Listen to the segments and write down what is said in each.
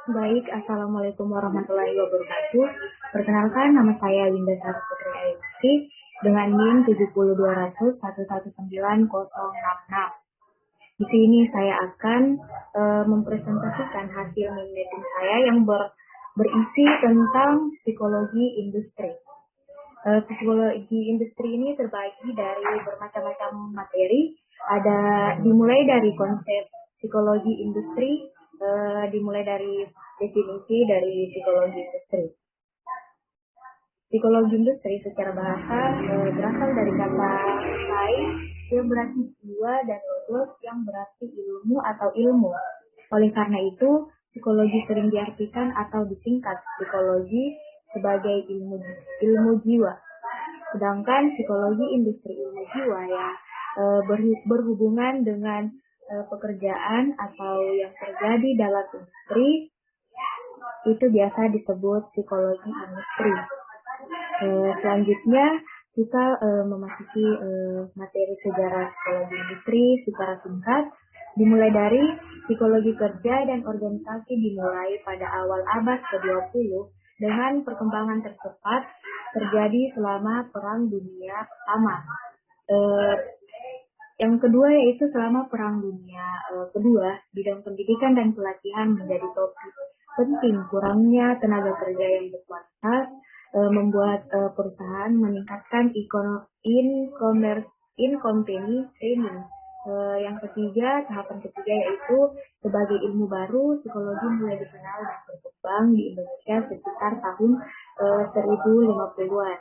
Baik, Assalamualaikum warahmatullahi wabarakatuh. Perkenalkan, nama saya Winda Sari Putri Ayuti dengan NIM 70200119066. Di sini saya akan mempresentasikan hasil NIM meeting saya yang berisi tentang psikologi industri. Psikologi industri ini terbagi dari bermacam-macam materi. Ada dimulai dari konsep psikologi industri, dimulai dari definisi dari psikologi industri. Psikologi industri secara bahasa berasal dari kata psi yang berarti jiwa dan logos yang berarti ilmu atau ilmu. Oleh karena itu, psikologi sering diartikan atau disingkat psikologi sebagai ilmu jiwa. Sedangkan psikologi industri ilmu jiwa yang berhubungan dengan pekerjaan atau yang terjadi dalam industri itu biasa disebut psikologi industri. Selanjutnya kita memasuki materi sejarah psikologi industri secara singkat, dimulai dari psikologi kerja dan organisasi dimulai pada awal abad ke-20 dengan perkembangan tercepat terjadi selama Perang Dunia Pertama. Yang kedua yaitu selama Perang Dunia Kedua, bidang pendidikan dan pelatihan menjadi topik penting. Kurangnya tenaga kerja yang berkualitas membuat perusahaan meningkatkan in-company training. Yang ketiga, tahapan ketiga yaitu sebagai ilmu baru, psikologi mulai dikenal dan berkembang di Indonesia sekitar tahun 1050-an.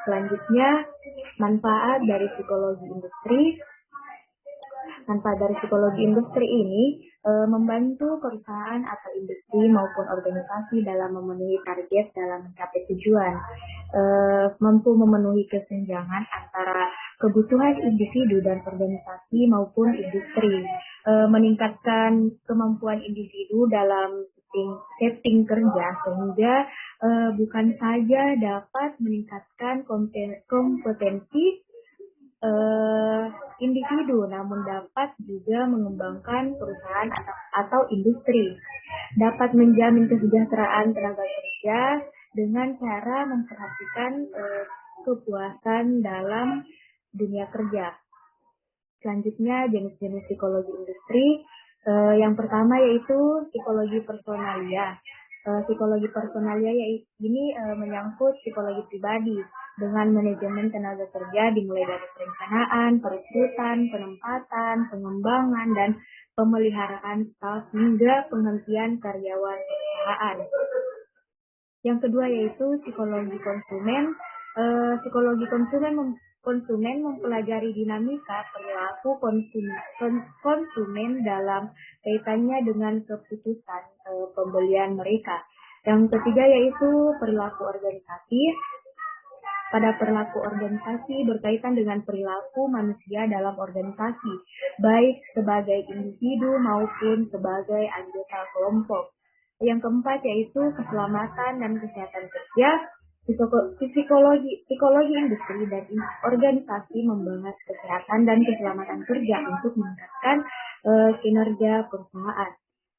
Selanjutnya, manfaat dari psikologi industri. Manfaat dari psikologi industri ini membantu perusahaan atau industri maupun organisasi dalam memenuhi target dalam mencapai tujuan, mampu memenuhi kesenjangan antara kebutuhan individu dan organisasi maupun industri, meningkatkan kemampuan individu dalam setting kerja sehingga bukan saja dapat meningkatkan kompetensi individu, namun dapat juga mengembangkan perusahaan atau industri, dapat menjamin kesejahteraan tenaga kerja dengan cara memperhatikan kepuasan dalam dunia kerja. Selanjutnya, jenis-jenis psikologi industri. Yang pertama yaitu psikologi personalia. Psikologi personalia ini menyangkut psikologi pribadi dengan manajemen tenaga kerja dimulai dari perencanaan, perekrutan, penempatan, pengembangan, dan pemeliharaan staf hingga penghentian karyawan perusahaan. Yang kedua yaitu psikologi konsumen. Psikologi konsumen mempelajari dinamika perilaku konsumen dalam kaitannya dengan keputusan pembelian mereka. Yang ketiga yaitu perilaku organisasi. Pada perilaku organisasi berkaitan dengan perilaku manusia dalam organisasi, baik sebagai individu maupun sebagai anggota kelompok. Yang keempat yaitu keselamatan dan kesehatan kerja. Psikologi industri dan organisasi membahas kesehatan dan keselamatan kerja untuk meningkatkan kinerja perusahaan.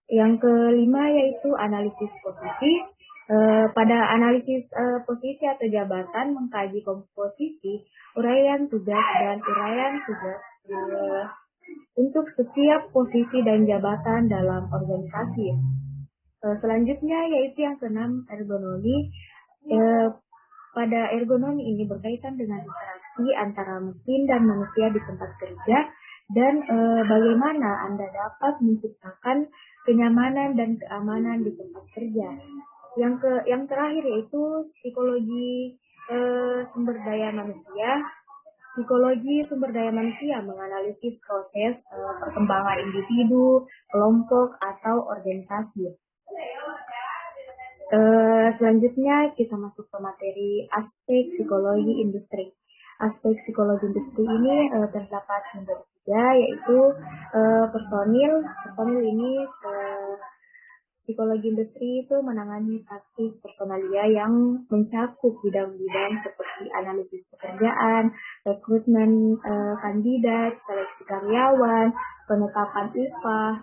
Yang kelima yaitu analisis posisi. Pada analisis posisi atau jabatan mengkaji komposisi, uraian tugas dan uraian tugas untuk setiap posisi dan jabatan dalam organisasi. Selanjutnya yaitu yang keenam, ergonomi. Pada ergonomi ini berkaitan dengan interaksi antara mesin dan manusia di tempat kerja dan bagaimana Anda dapat menciptakan kenyamanan dan keamanan di tempat kerja. Yang terakhir yaitu psikologi sumber daya manusia. Psikologi sumber daya manusia menganalisis proses perkembangan individu, kelompok, atau organisasi. Selanjutnya kita masuk ke materi aspek psikologi industri. Aspek psikologi industri ini terdapat menjadi tiga, yaitu personil. Personil ini psikologi industri itu menangani praktik personalia yang mencakup bidang-bidang seperti analisis pekerjaan, rekrutmen kandidat, seleksi karyawan, penetapan upah,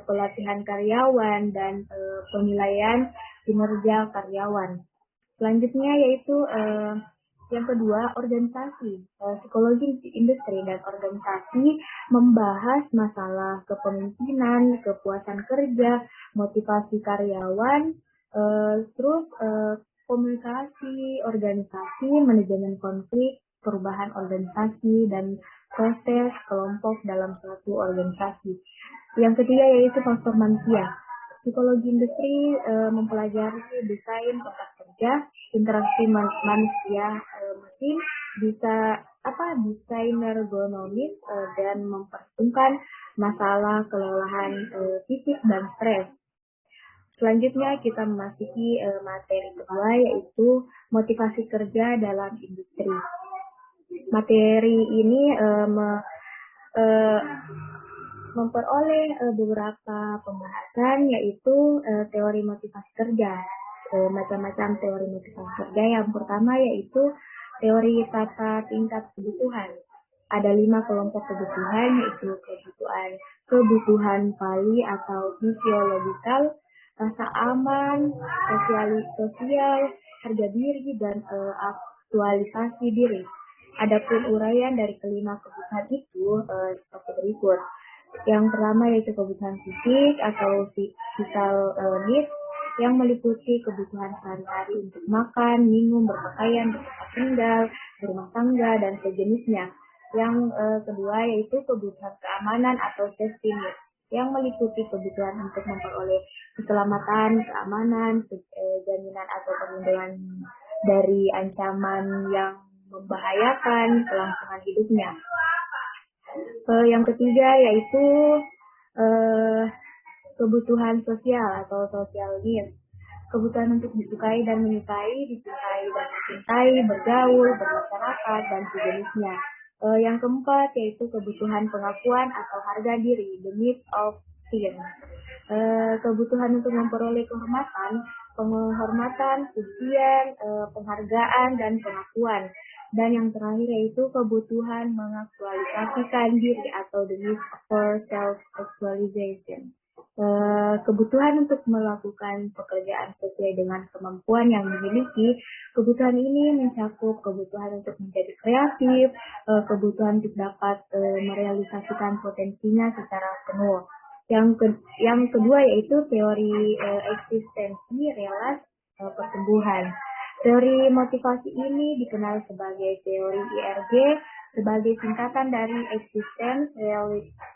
pelatihan karyawan, dan penilaian kinerja karyawan. Selanjutnya yaitu yang kedua, organisasi. Psikologi industri dan organisasi membahas masalah kepemimpinan, kepuasan kerja, motivasi karyawan, terus komunikasi organisasi, manajemen konflik, perubahan organisasi, dan proses kelompok dalam suatu organisasi. Yang ketiga yaitu faktor manusia. Psikologi industri mempelajari desain tempat kerja, interaksi manusia mesin, desain ergonomis, dan memperhitungkan masalah kelelahan fisik dan stres. Selanjutnya kita memasuki materi kedua yaitu motivasi kerja dalam industri. Materi ini memperoleh beberapa pembahasan yaitu teori motivasi kerja, macam-macam teori motivasi kerja. Yang pertama yaitu teori tata tingkat kebutuhan. Ada 5 kelompok kebutuhan yaitu kebutuhan pali atau fisiologikal, rasa aman, sosial, harga diri, dan aktualisasi diri. Adapun uraian dari kelima kebutuhan itu seperti berikut. Yang pertama yaitu kebutuhan fisik atau vital needs yang meliputi kebutuhan sehari-hari untuk makan, minum, berpakaian, bertempat tinggal, berumah tangga, dan sejenisnya. Yang kedua yaitu kebutuhan keamanan atau safety needs yang meliputi kebutuhan untuk memperoleh keselamatan, keamanan, jaminan atau perlindungan dari ancaman yang membahayakan kelangsungan hidupnya. Yang ketiga yaitu kebutuhan sosial atau social needs. Kebutuhan untuk disukai dan menyukai, dicintai dan mencintai, bergaul, bermasyarakat, dan sejenisnya. Yang keempat yaitu kebutuhan pengakuan atau harga diri, the need of esteem. Kebutuhan untuk memperoleh penghormatan, pujian, penghargaan, dan pengakuan. Dan yang terakhir yaitu kebutuhan mengaktualisasikan diri atau the need for self-actualization. Kebutuhan untuk melakukan pekerjaan sesuai dengan kemampuan yang dimiliki. Kebutuhan ini mencakup kebutuhan untuk menjadi kreatif, kebutuhan untuk dapat merealisasikan potensinya secara penuh. Yang kedua yaitu teori eksistensi relas pertumbuhan. Teori motivasi ini dikenal sebagai teori IRG sebagai singkatan dari existence,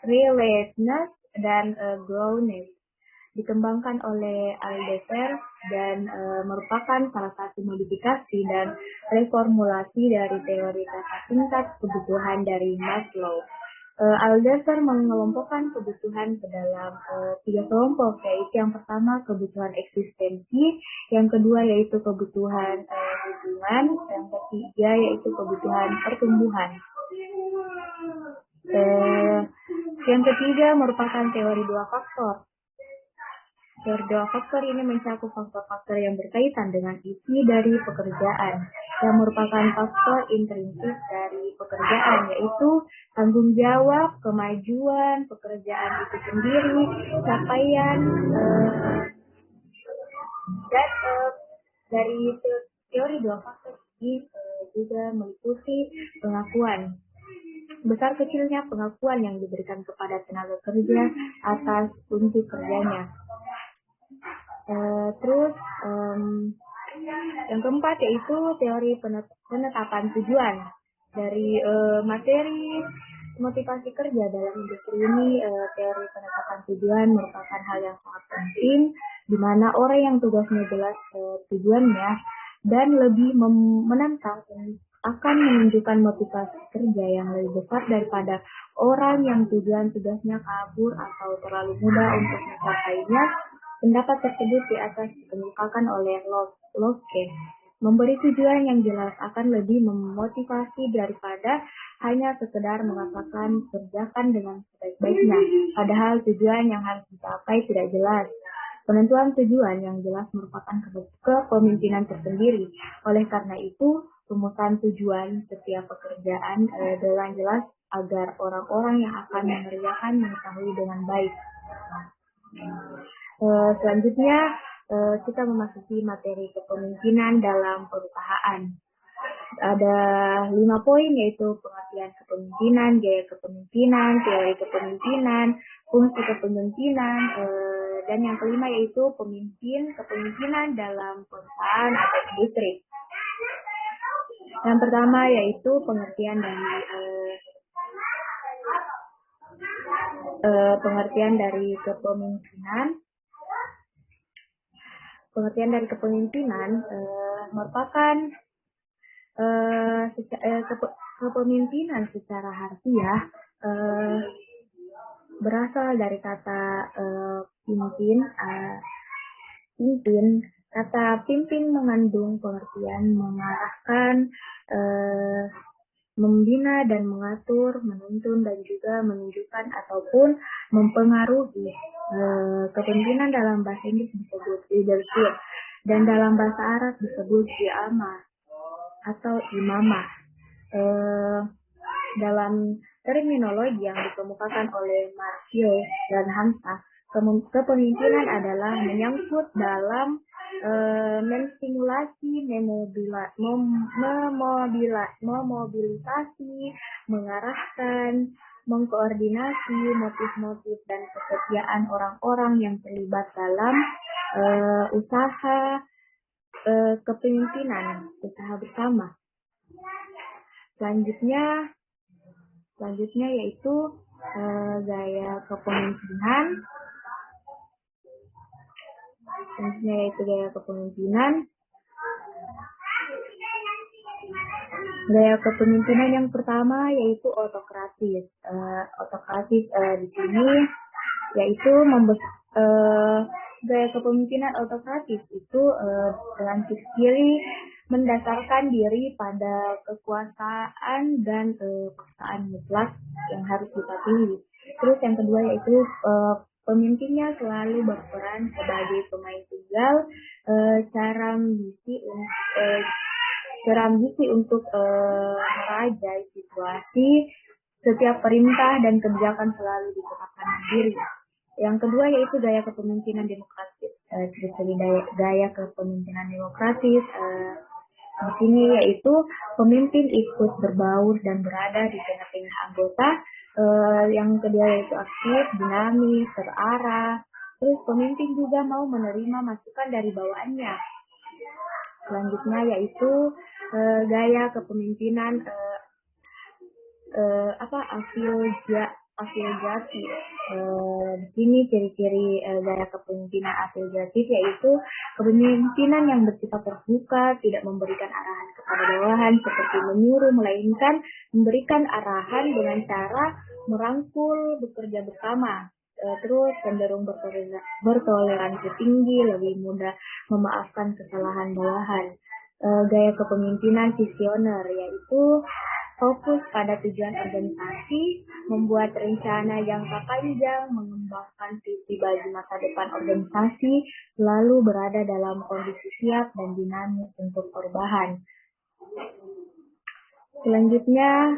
relatedness, dan growness. Dikembangkan oleh Aldefer dan merupakan salah satu modifikasi dan reformulasi dari teori tata tingkat kebutuhan dari Maslow. Aldefer mengelompokkan kebutuhan ke dalam 3 kelompok, yaitu yang pertama kebutuhan eksistensi, yang kedua yaitu kebutuhan hubungan, yang ketiga yaitu kebutuhan pertumbuhan. Yang ketiga merupakan teori 2 faktor. Teori 2 faktor ini mencakup faktor-faktor yang berkaitan dengan isi dari pekerjaan, yang merupakan faktor intrinsik dari pekerjaan, yaitu tanggung jawab, kemajuan, pekerjaan itu sendiri, capaian, dan dari teori 2 faktor ini juga meliputi pengakuan. Besar kecilnya pengakuan yang diberikan kepada tenaga kerja atas untuk kerjanya. Terus yang keempat yaitu teori penetapan tujuan. Dari materi motivasi kerja dalam industri ini, teori penetapan tujuan merupakan hal yang sangat penting, di mana orang yang tugasnya jelas tujuannya dan lebih menantang akan menunjukkan motivasi kerja yang lebih besar daripada orang yang tugasnya kabur atau terlalu mudah untuk mencapainya. Pendapat tersebut di atas dikemukakan oleh Locke. Memberi tujuan yang jelas akan lebih memotivasi daripada hanya sekedar mengatakan kerjakan dengan sebaik-baiknya, padahal tujuan yang harus dicapai tidak jelas. Penentuan tujuan yang jelas merupakan kepemimpinan tersendiri. Oleh karena itu, rumusan tujuan setiap pekerjaan dengan jelas agar orang-orang yang akan mengerjakan mengetahui dengan baik. Selanjutnya kita memasuki materi kepemimpinan dalam perusahaan. Ada 5 poin, yaitu pengertian kepemimpinan, gaya kepemimpinan, teori kepemimpinan, fungsi kepemimpinan, dan yang kelima yaitu kepemimpinan dalam perusahaan atau industri. Yang pertama yaitu pengertian dari kepemimpinan. Pengertian dari kepemimpinan merupakan kepemimpinan secara harfiah berasal dari kata pimpin. Kata pimpin mengandung pengertian mengarahkan, membina dan mengatur, menuntun dan juga menunjukkan ataupun mempengaruhi. Kepemimpinan dalam bahasa Inggris disebut leadership dan dalam bahasa Arab disebut qiyamah atau imamah. Dalam terminologi yang dikemukakan oleh Marshall dan Hamzah, kepemimpinan adalah menyangkut dalam menstimulasi, memobilisasi, mengarahkan, mengkoordinasi motif-motif dan kesetiaan orang-orang yang terlibat dalam usaha kepemimpinan, usaha bersama. Selanjutnya yaitu gaya kepemimpinan. Gaya kepemimpinan yang pertama yaitu otokratis. Otokratis di sini yaitu gaya kepemimpinan otokratis itu dengan ciri mendasarkan diri pada kekuasaan dan kekuasaan mutlak yang harus dipatuhi. Terus yang kedua yaitu pemimpinnya selalu berperan sebagai pemain tunggal, cara ambisi untuk merajai situasi. Setiap perintah dan kebijakan selalu ditetapkan sendiri. Yang kedua yaitu gaya kepemimpinan demokratis. Gaya kepemimpinan demokratis di sini yaitu pemimpin ikut berbaur dan berada di tengah-tengah anggota. Yang kedua yaitu aktif, dinamis, terarah. Terus pemimpin juga mau menerima masukan dari bawahannya. Selanjutnya yaitu gaya kepemimpinan afiliatif. Di sini ciri-ciri gaya kepemimpinan afiliatif yaitu kepemimpinan yang bersifat terbuka, tidak memberikan arahan kepada bawahan seperti menyuruh, melainkan memberikan arahan dengan cara merangkul, bekerja bersama. Terus cenderung bertoleransi tinggi, lebih mudah memaafkan kesalahan bawahan. Gaya kepemimpinan visioner yaitu fokus pada tujuan organisasi, membuat rencana jangka panjang, mengembangkan visi bagi masa depan organisasi, selalu berada dalam kondisi siap dan dinamis untuk perubahan. Selanjutnya,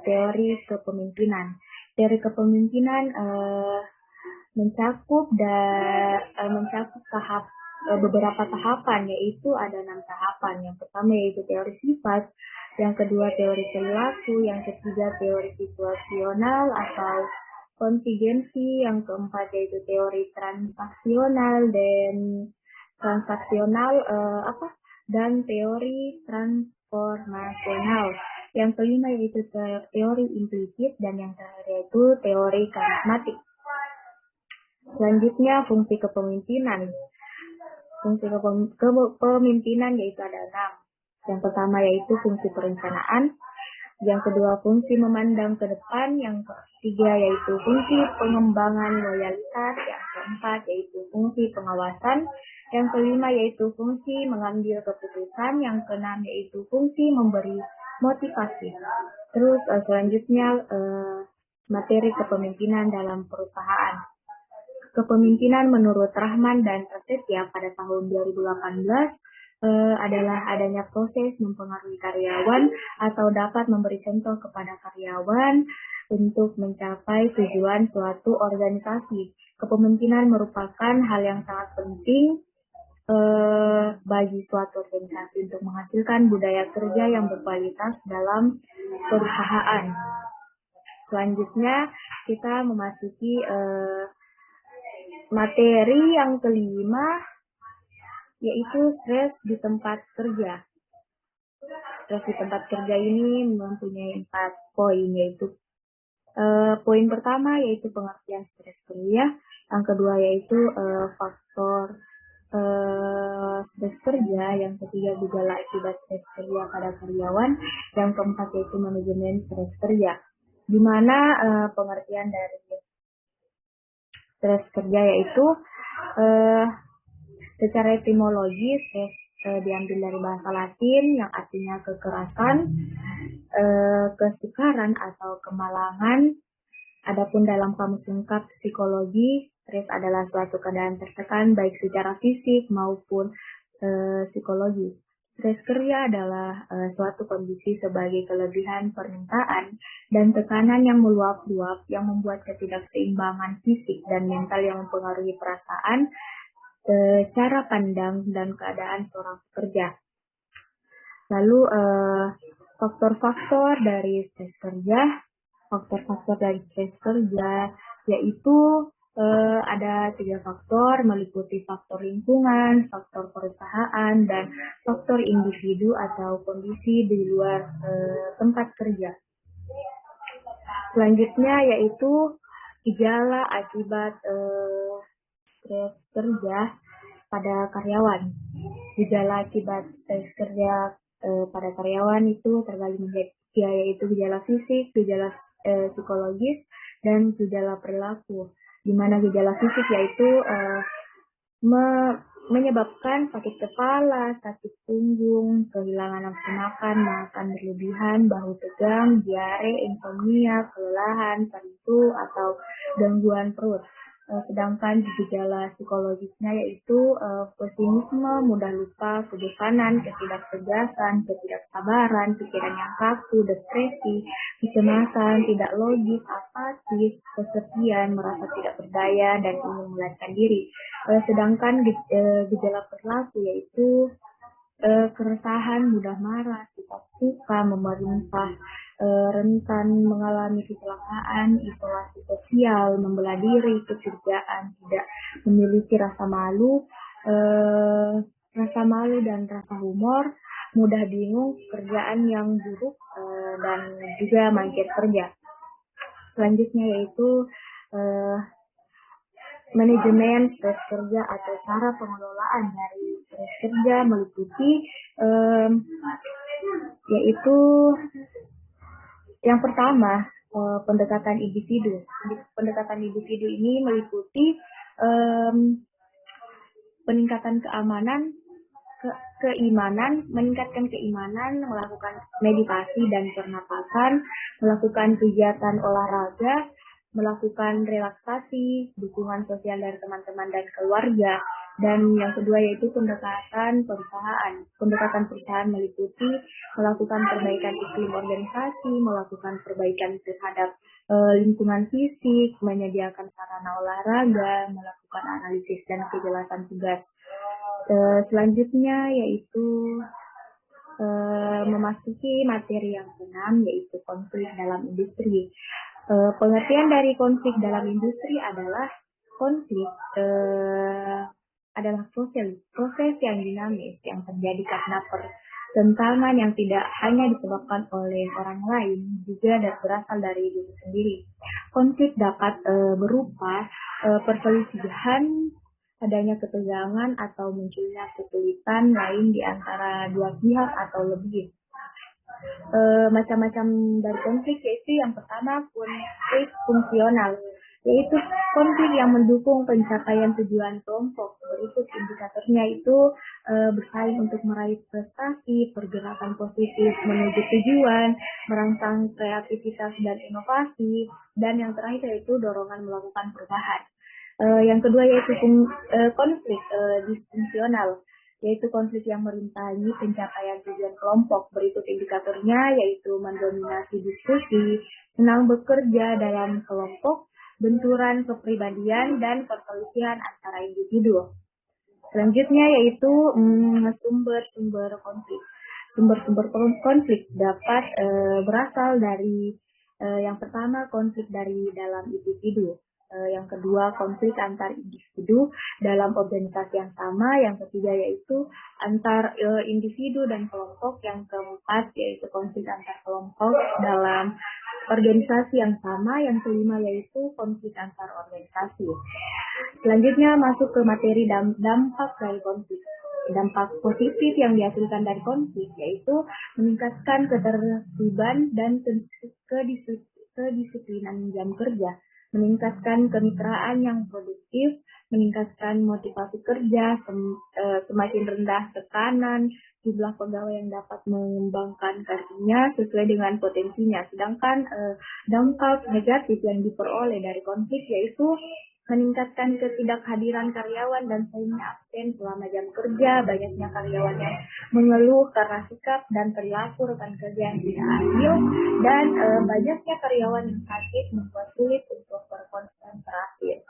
teori kepemimpinan. Teori kepemimpinan mencakup beberapa tahapan, yaitu ada 6 tahapan. Yang pertama yaitu teori sifat, yang kedua teori perilaku, yang ketiga teori situasional atau kontingensi, yang keempat yaitu teori transaksional dan teori transformasional. Yang kelima yaitu teori implisit dan yang terakhir yaitu teori karismatik. Selanjutnya fungsi kepemimpinan. Fungsi kepemimpinan yaitu ada 6. Yang pertama yaitu fungsi perencanaan, yang kedua fungsi memandang ke depan, yang ketiga yaitu fungsi pengembangan loyalitas, yang keempat yaitu fungsi pengawasan, yang kelima yaitu fungsi mengambil keputusan, yang keenam yaitu fungsi memberi motivasi. Terus selanjutnya materi kepemimpinan dalam perusahaan. Kepemimpinan menurut Rahman dan Prasetya pada tahun 2018 adalah adanya proses mempengaruhi karyawan atau dapat memberi contoh kepada karyawan, untuk mencapai tujuan suatu organisasi. Kepemimpinan merupakan hal yang sangat penting bagi suatu organisasi untuk menghasilkan budaya kerja yang berkualitas dalam perusahaan. Selanjutnya kita memasuki materi yang kelima, yaitu stres di tempat kerja. Stres di tempat kerja ini mempunyai 4 poin, yaitu poin pertama yaitu pengertian stres kerja, yang kedua yaitu faktor stres kerja, yang ketiga gejala akibat stres kerja pada karyawan, yang keempat yaitu manajemen stres kerja. Di mana pengertian dari stres kerja yaitu secara etimologi stres diambil dari bahasa Latin yang artinya kekerasan, kesukaran atau kemalangan. Adapun dalam kamus lengkap psikologi, stres adalah suatu keadaan tertekan baik secara fisik maupun psikologi. Stres kerja adalah suatu kondisi sebagai kelebihan permintaan dan tekanan yang meluap-luap yang membuat ketidakseimbangan fisik dan mental yang mempengaruhi perasaan, cara pandang, dan keadaan seorang pekerja. Lalu faktor-faktor dari stres kerja. Faktor-faktor dari stres kerja yaitu ada 3 faktor, meliputi faktor lingkungan, faktor perusahaan, dan faktor individu atau kondisi di luar tempat kerja. Selanjutnya yaitu gejala akibat stres kerja pada karyawan. Gejala akibat stres kerja pada karyawan itu terbagi menjadi yaitu gejala fisik, gejala psikologis, dan gejala perilaku. Di mana gejala fisik yaitu menyebabkan sakit kepala, sakit punggung, kehilangan nafsu makan berlebihan, bahu tegang, diare, insomnia, kelelahan, tertentu, atau gangguan perut. Sedangkan gejala psikologisnya yaitu pesimisme, mudah lupa, kebosanan, ketidaktegasan, ketidaksabaran, pikiran yang kaku, depresi, kecemasan, tidak logis, apatis, kesepian, merasa tidak berdaya, dan ingin melarikan diri. Sedangkan gejala perilaku yaitu keresahan, mudah marah, sifat suka, memerintah, rentan mengalami kecelakaan, isolasi sosial, membelah diri, kecurigaan, tidak memiliki rasa malu dan rasa humor, mudah bingung, kerjaan yang buruk, dan juga mangkir kerja. Selanjutnya yaitu manajemen stres kerja atau cara pengelolaan dari stres kerja meliputi yaitu yang pertama pendekatan individu. Pendekatan individu ini meliputi peningkatan meningkatkan keimanan, melakukan meditasi dan pernapasan, melakukan kegiatan olahraga, melakukan relaksasi, dukungan sosial dari teman-teman dan keluarga. Dan yang kedua yaitu pendekatan perusahaan. Pendekatan perusahaan meliputi melakukan perbaikan iklim organisasi, melakukan perbaikan terhadap lingkungan fisik, menyediakan sarana olahraga, melakukan analisis dan kejelasan tugas. Selanjutnya yaitu memasuki materi yang keenam yaitu konflik dalam industri. Pengertian dari konflik dalam industri adalah konflik adalah proses yang dinamis yang terjadi karena pertentangan yang tidak hanya disebabkan oleh orang lain, juga berasal dari diri sendiri. Konflik dapat berupa perselisihan, adanya ketegangan, atau munculnya kesulitan lain di antara dua pihak atau lebih. Macam-macam dari konflik yaitu yang pertama konflik fungsional, yaitu konflik yang mendukung pencapaian tujuan kelompok. Berikut indikatornya itu bersaing untuk meraih prestasi, pergerakan positif menuju tujuan, merangsang kreativitas dan inovasi, dan yang terakhir yaitu dorongan melakukan perubahan. Yang kedua yaitu konflik disfungsional, yaitu konflik yang merintangi pencapaian tujuan kelompok. Berikut indikatornya yaitu mendominasi diskusi, senang bekerja dalam kelompok, benturan kepribadian, dan perselisihan antara individu. Selanjutnya yaitu sumber-sumber konflik. Sumber-sumber konflik dapat berasal dari yang pertama konflik dari dalam individu. Yang kedua, konflik antar individu dalam organisasi yang sama. Yang ketiga yaitu antar individu dan kelompok. Yang keempat yaitu konflik antar kelompok dalam organisasi yang sama. Yang kelima yaitu konflik antar organisasi. Selanjutnya masuk ke materi dampak dari konflik. Dampak positif yang dihasilkan dari konflik yaitu meningkatkan ketertiban dan kedisiplinan jam kerja, meningkatkan kemitraan yang produktif, meningkatkan motivasi kerja, semakin rendah tekanan, jumlah pegawai yang dapat mengembangkan karirnya sesuai dengan potensinya. Sedangkan dampak negatif yang diperoleh dari konflik yaitu meningkatkan ketidakhadiran karyawan dan seringnya absen selama jam kerja, banyaknya karyawan yang mengeluh karena sikap dan perilaku rekan kerja yang tidak adil, dan banyaknya karyawan yang sakit membuat sulit untuk berkonsentrasi.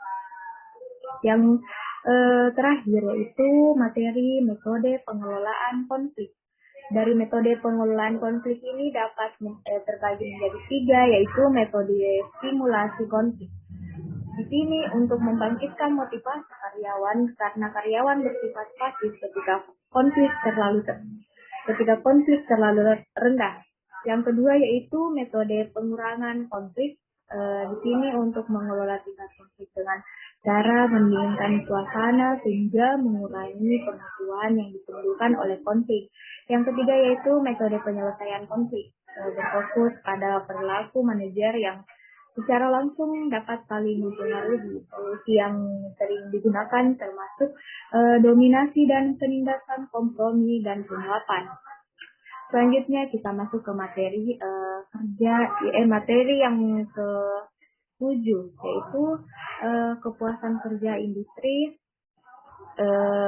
Yang terakhir yaitu materi metode pengelolaan konflik. Dari metode pengelolaan konflik ini dapat terbagi menjadi 3, yaitu metode simulasi konflik. Di sini untuk membangkitkan motivasi karyawan karena karyawan bersifat pasif ketika konflik terlalu rendah. Yang kedua yaitu metode pengurangan konflik. Di sini untuk mengelola tingkat konflik dengan cara mendinginkan suasana sehingga mengurangi pengakuan yang ditimbulkan oleh konflik. Yang ketiga yaitu metode penyelesaian konflik, berfokus pada perilaku manajer yang secara langsung dapat saling mempengaruhi. Solusi yang sering digunakan termasuk dominasi dan penindasan, kompromi, dan penguapan. Selanjutnya kita masuk ke materi materi yang ke-7 yaitu kepuasan kerja industri.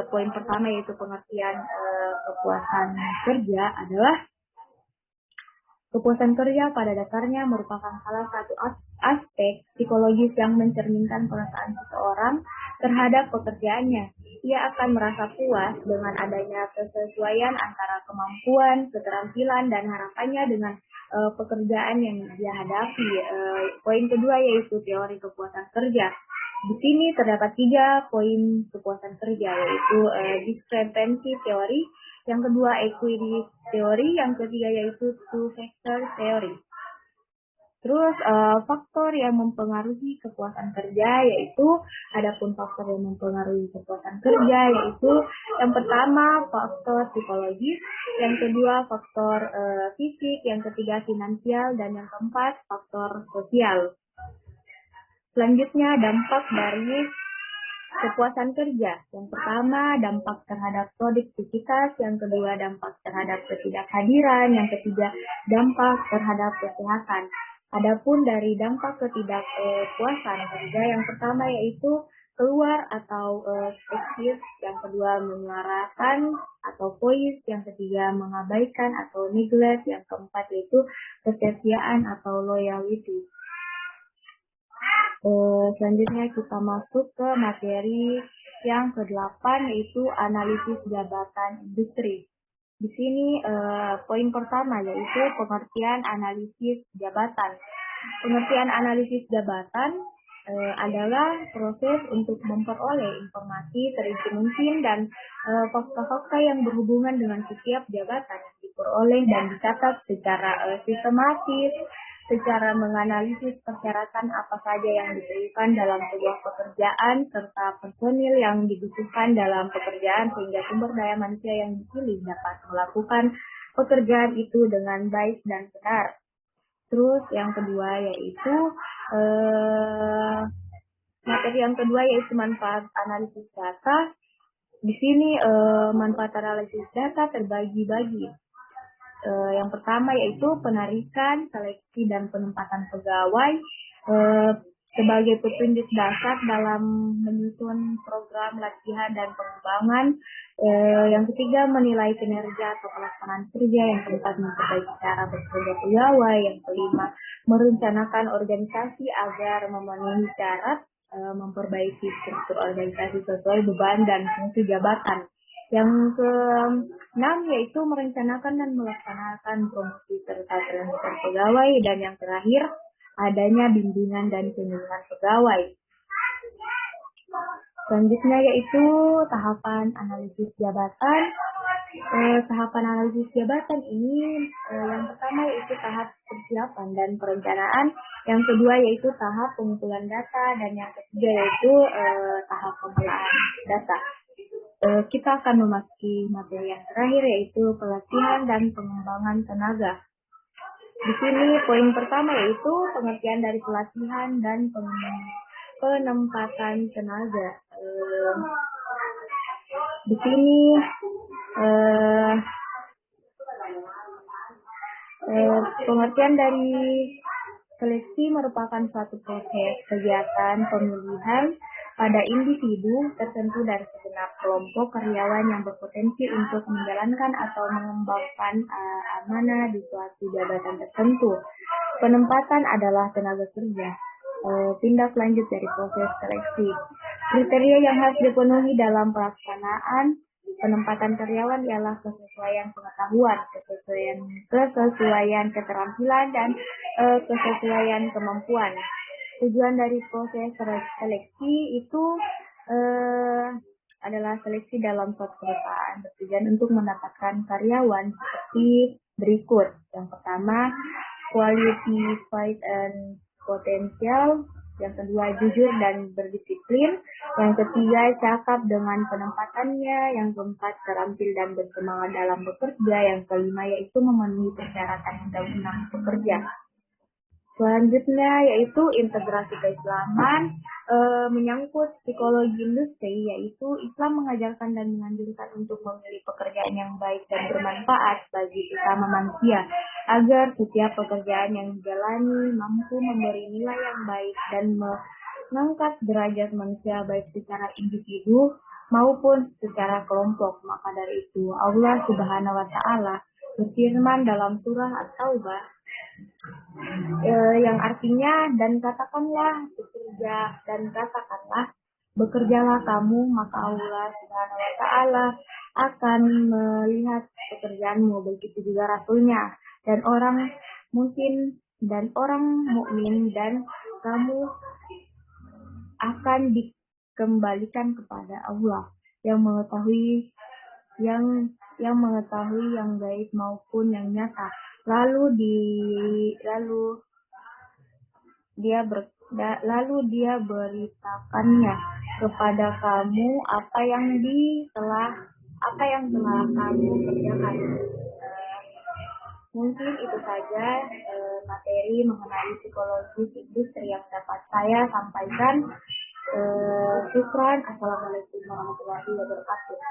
Poin pertama yaitu pengertian kepuasan kerja adalah kepuasan kerja pada dasarnya merupakan salah satu aspek psikologis yang mencerminkan perasaan seseorang terhadap pekerjaannya. Ia akan merasa puas dengan adanya kesesuaian antara kemampuan, keterampilan, dan harapannya dengan pekerjaan yang dia hadapi. Poin kedua yaitu teori kepuasan kerja. Di sini terdapat 3 poin kepuasan kerja, yaitu discrepancy teori, yang kedua equity teori, yang ketiga yaitu two factor teori. Terus faktor yang mempengaruhi kepuasan kerja yaitu adapun faktor yang mempengaruhi kepuasan kerja yaitu yang pertama faktor psikologis, yang kedua faktor fisik, yang ketiga finansial, dan yang keempat faktor sosial. Selanjutnya dampak dari kepuasan kerja. Yang pertama, dampak terhadap produktivitas. Yang kedua, dampak terhadap ketidakhadiran. Yang ketiga, dampak terhadap kesehatan. Adapun dari dampak ketidakpuasan kerja, yang pertama yaitu keluar atau eksis. Yang kedua, menyuarakan atau voice. Yang ketiga, mengabaikan atau neglect. Yang keempat yaitu kesetiaan atau loyalty. Selanjutnya kita masuk ke materi yang ke-8 yaitu analisis jabatan industri. Di sini poin pertama yaitu pengertian analisis jabatan. Pengertian analisis jabatan adalah proses untuk memperoleh informasi serinci mungkin dan fakta-fakta yang berhubungan dengan setiap jabatan yang diperoleh dan dicatat secara sistematis, secara menganalisis persyaratan apa saja yang diperlukan dalam sebuah pekerjaan serta personil yang dibutuhkan dalam pekerjaan sehingga sumber daya manusia yang dipilih dapat melakukan pekerjaan itu dengan baik dan benar. Terus yang kedua yaitu materi yang kedua yaitu manfaat analisis data. Di sini manfaat analisis data terbagi-bagi. Yang pertama yaitu penarikan, seleksi, dan penempatan pegawai. sebagai petunjuk dasar dalam menyusun program latihan dan pengembangan. Yang ketiga, menilai kinerja atau pelaksanaan kerja. Yang keempat, memperbaiki cara bekerja pegawai. Yang kelima, merencanakan organisasi agar memenuhi syarat, memperbaiki struktur organisasi sesuai beban dan fungsi jabatan. Yang keenam yaitu merencanakan dan melaksanakan promosi serta transfer pegawai. Dan yang terakhir, adanya bimbingan dan pembimbingan pegawai. Selanjutnya yaitu tahapan analisis jabatan. Tahapan analisis jabatan ini yang pertama yaitu tahap persiapan dan perencanaan, yang kedua yaitu tahap pengumpulan data, dan yang ketiga yaitu tahap pengolahan data. Kita akan memasuki materi yang terakhir yaitu pelatihan dan pengembangan tenaga. Di sini poin pertama yaitu pengertian dari pelatihan dan penempatan tenaga. Di sini pengertian dari seleksi merupakan suatu proses kegiatan pemilihan pada individu tertentu dari segenap kelompok karyawan yang berpotensi untuk menjalankan atau mengembangkan amanah di suatu jabatan tertentu. Penempatan adalah tenaga kerja. Tindak lanjut dari proses seleksi. Kriteria yang harus dipenuhi dalam pelaksanaan penempatan karyawan ialah kesesuaian pengetahuan, kesesuaian keterampilan, dan kesesuaian kemampuan. Tujuan dari proses seleksi itu adalah seleksi dalam suatu perusahaan bertujuan untuk mendapatkan karyawan seperti berikut. Yang pertama, qualified and potential. Yang kedua, jujur dan berdisiplin. Yang ketiga, cakap dengan penempatannya. Yang keempat, terampil dan bersemangat dalam bekerja. Yang kelima, yaitu memenuhi persyaratan undang-undang pekerja. Selanjutnya yaitu integrasi keislaman, menyangkut psikologi industri, yaitu Islam mengajarkan dan menganjurkan untuk memilih pekerjaan yang baik dan bermanfaat bagi sesama manusia, agar setiap pekerjaan yang dijalani mampu memberi nilai yang baik dan mengangkat derajat manusia baik secara individu maupun secara kelompok. Maka dari itu Allah Subhanahu wa Ta'ala berfirman dalam surah At-Taubah, yang artinya, dan katakanlah bekerjalah kamu, maka Allah Subhanahu wa Ta'ala akan melihat pekerjaanmu, begitu juga Rasulnya dan orang mukmin, dan kamu akan dikembalikan kepada Allah yang mengetahui yang gaib maupun yang nyata. Lalu dia beritakannya kepada kamu apa yang telah kamu kerjakan. Mungkin itu saja materi mengenai psikologi industri yang dapat saya sampaikan. Syukran. Assalamualaikum warahmatullahi wabarakatuh.